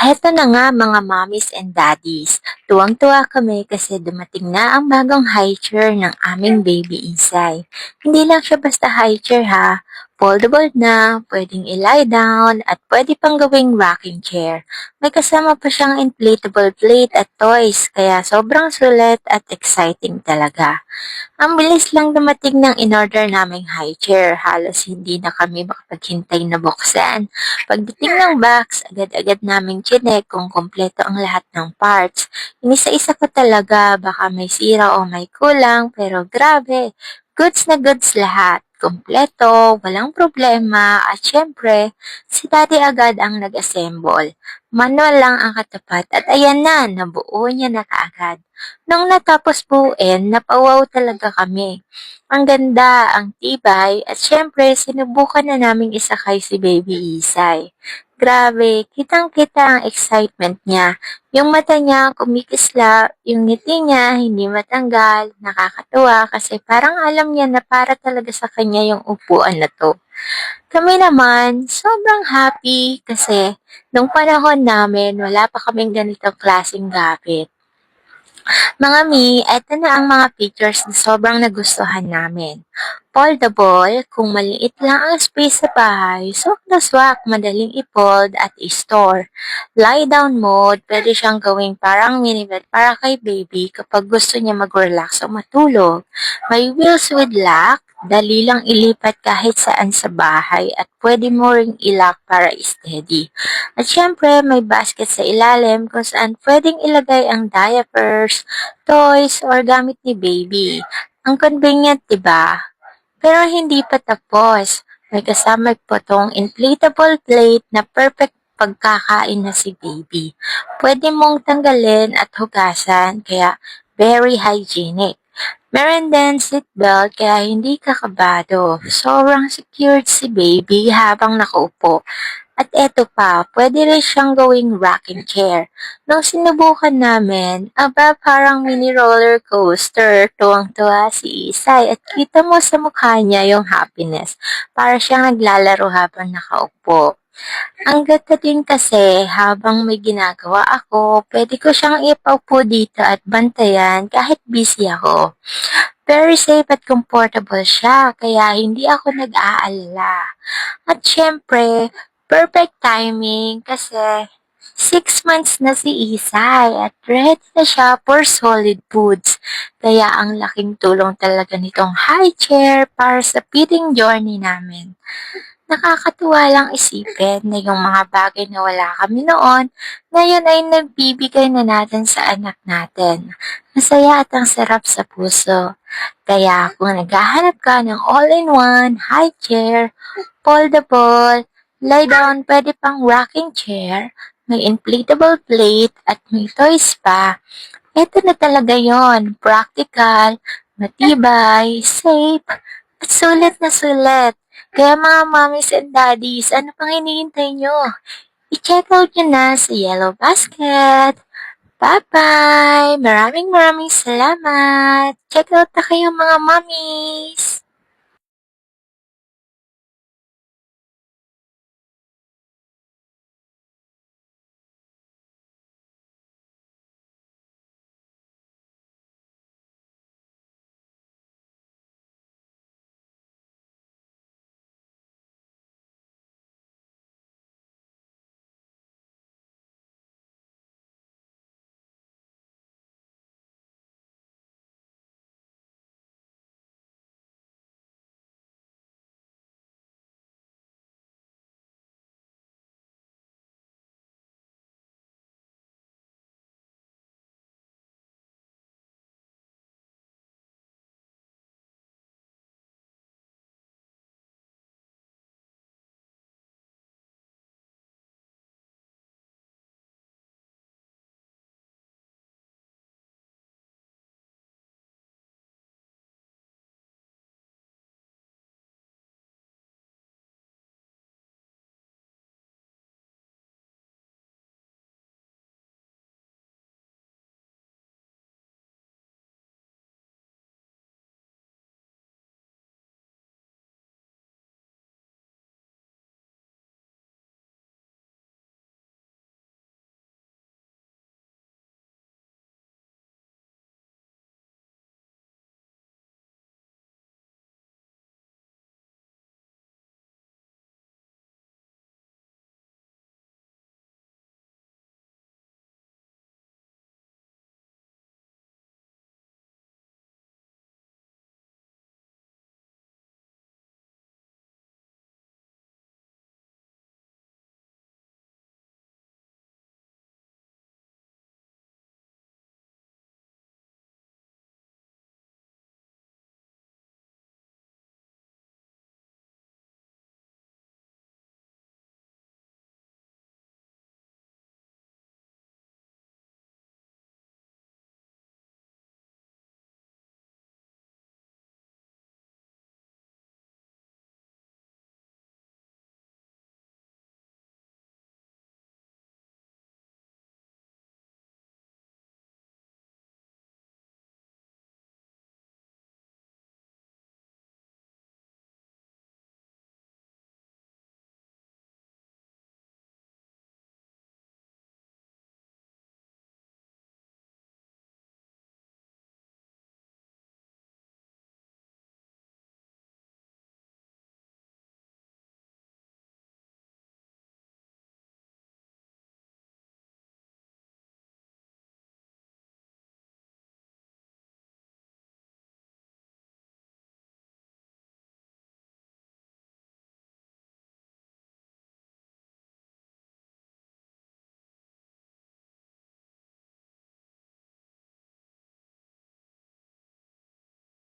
Heto na nga mga mommies and daddies. Tuwang-tuwa kami kasi dumating na ang bagong high chair ng aming baby Isay. Hindi lang siya basta high chair ha. Foldable na, pwedeng i-lie down, at pwede pang gawing rocking chair. May kasama pa siyang inflatable plate at toys, kaya sobrang sulit at exciting talaga. Ang bilis lang dumating ng in-order naming high chair. Halos hindi na kami makapaghintay na buksan. Pagdating ng box, agad-agad naming chinek kung kompleto ang lahat ng parts. Inisa-isa ko talaga, baka may sira o may kulang, pero grabe, goods na goods lahat. Kompleto, walang problema, at syempre, si Daddy agad ang nag-assemble. Manual lang ang katapat at ayan na, nabuo niya na kaagad. Nung natapos buuin, napawaw talaga kami. Ang ganda, ang tibay, at syempre sinubukan na naming isakay si Baby Isay. Grabe, kitang-kita ang excitement niya. Yung mata niya kumikislap, yung ngiti niya hindi matanggal, nakakatuwa kasi parang alam niya na para talaga sa kanya yung upuan na to. Kami naman, sobrang happy kasi nung panahon namin, wala pa kaming ganitong klaseng gamit. Mga mi, eto na ang mga pictures na sobrang nagustuhan namin. Foldable, kung maliit lang ang space sa bahay, swak na swak, madaling i-fold at i-store. Lie down mode, pwede siyang gawing parang mini bed para kay baby kapag gusto niya mag-relax o matulog. May wheels with lock, dali lang ilipat kahit saan sa bahay at pwede mo ring i-lock para steady. At syempre, may basket sa ilalim kung saan pwedeng ilagay ang diapers, toys, or gamit ni baby. Ang convenient, diba? Pero hindi pa tapos. May kasama po tong inflatable plate na perfect pagkakain na si baby. Pwede mong tanggalin at hugasan, kaya very hygienic. Meron din seatbelt kaya hindi ka kabado. Sobrang secured si baby habang nakaupo. At eto pa, pwede rin siyang gawing rocking chair. Nung sinubukan namin, aba parang mini roller coaster. Tuwang-tuwa si Isay at kita mo sa mukha niya yung happiness. Para siyang naglalaro habang nakaupo. Ang ganda din kasi habang may ginagawa ako, pwede ko siyang ipaupo dito at bantayan kahit busy ako. Very safe at comfortable siya, kaya hindi ako nag-aalala. At syempre, perfect timing kasi 6 months na si Isay at ready na siya for solid foods. Kaya ang laking tulong talaga nitong high chair para sa feeding journey namin. Nakakatuwa lang isipin na yung mga bagay na wala kami noon, ngayon ay nagbibigay na natin sa anak natin. Masaya at ang sarap sa puso. Kaya kung naghahanap ka ng all-in-one, high chair, foldable, lie down, pwede pang rocking chair, may inflatable plate at may toys pa, ito na talaga yon, practical, matibay, safe, at sulit na sulit. Kaya mga mommies and daddies, ano pang hinihintay nyo? I-check out nyo na sa Yellow Basket. Bye-bye! Maraming salamat! Check out na kayo mga mommies!